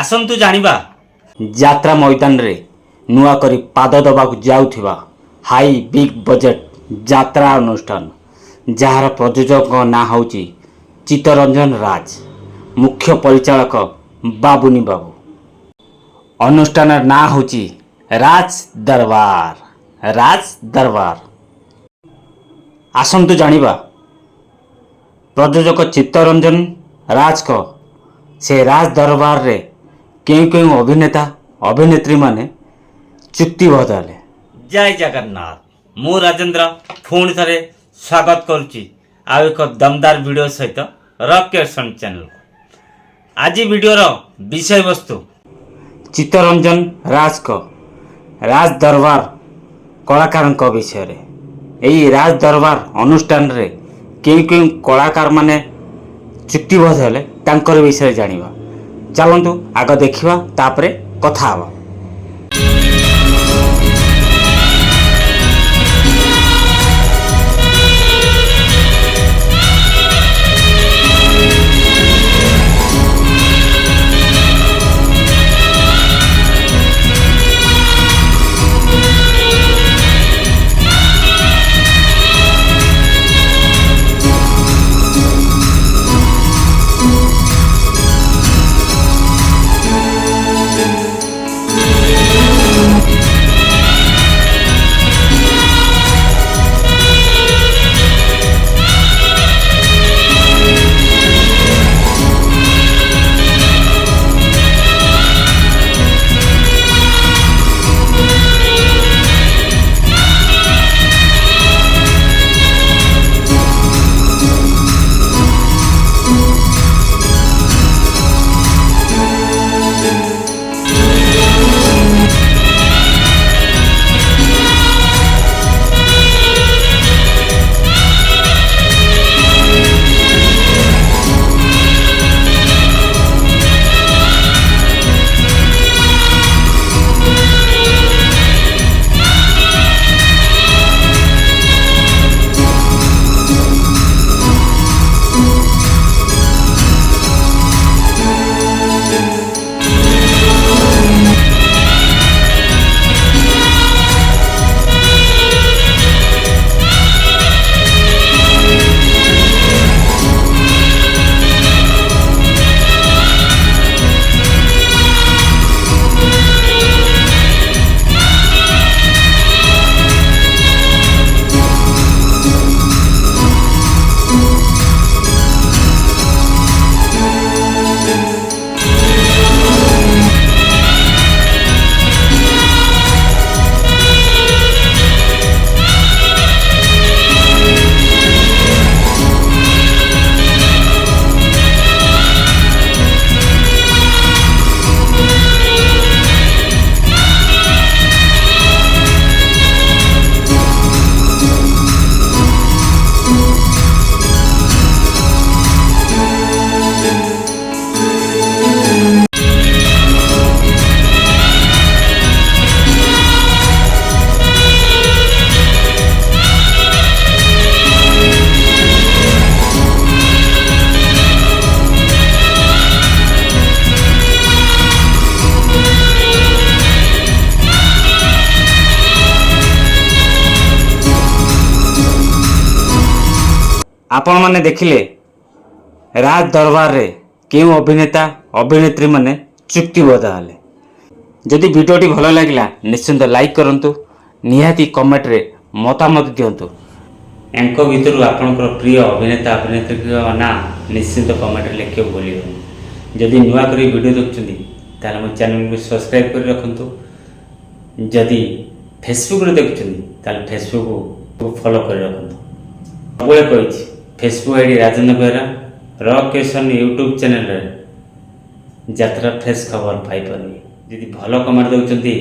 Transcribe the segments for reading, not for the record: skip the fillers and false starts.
आसन्तु जानिबा ଯାତ୍ରା ମଇଦାନରେ ନୂଆ କରି ପାଦ ଦେବାକୁ ଯାଉଥିବା ହାଇ ବିଗ୍ ବଜେଟ୍ ଯାତ୍ରା ଅନୁଷ୍ଠାନ ଯାହାର ପ୍ରଯୋଜକଙ୍କ ନାଁ ହେଉଛି ଚିତ୍ତରଞ୍ଜନ ରାଜ, ମୁଖ୍ୟ ପରିଚାଳକ ବାବୁନି ବାବୁ। ଅନୁଷ୍ଠାନର ନାଁ ହେଉଛି ରାଜ ଦରବାର। ରାଜ ଦରବାର। ଆସନ୍ତୁ ଜାଣିବା ପ୍ରଯୋଜକ ଚିତ୍ତରଞ୍ଜନ ରାଜଙ୍କ ସେ ରାଜ ଦରବାରରେ କେଉଁ କେଉଁ ଅଭିନେତା ଅଭିନେତ୍ରୀମାନେ ଚୁକ୍ତିବଦ୍ଧ ହେଲେ। जय जगन्नाथ। मु राजेंद्र पुणी थे स्वागत करुच्ची आउ एक दमदार वीडियो सहित रॉकेशन चैनल को। आज वीडियोर विषय वस्तु चित्तरंजन राज राज दरबार कलाकार विषय। यही राज दरबार अनुष्ठान रे केउ केउ कलाकार माने चुक्तिबद्ध हेले तांकर विषय जानिबा। चलंतु आग देखिबा तापरे कथा हवा। आपण माने देखिले राज दरबार रे केउ अभिनेता अभिनेत्री माने चुक्तिबद्ध हेले। जदि वीडियोटी भल लगिला निश्चिंत लाइक करंतु, निहाती कमेंट रे मतामत दियंतु। एंको भितरु आपनकर प्रिय अभिनेता अभिनेत्री ना निश्चिंत कमेंट रे लिखे भूलिबेनी। जदि नुआ करी वीडियो देखछन्ती ताले मो चैनल को सब्सक्राइब कर रखंतु। जदि फेसबुक रे देखछन्ती ताले फेसबुक को फॉलो कर रखंतु। सबले कहिछि फेसबुक आईडी राजेंद्र बेहरा, रॉकेशन यूट्यूब चैनल रे यात्रा फ्रेश खबर पाई पारे। यदि भल कमेंट दउचंती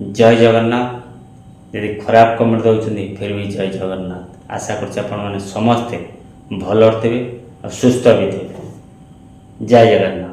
जय जगन्नाथ, यदि खराब कमेंट दउचंती फिर भी जय जगन्नाथ। आशा करछि आपण माने समस्ते भल थे और सुस्थ भी थे। जय जगन्नाथ।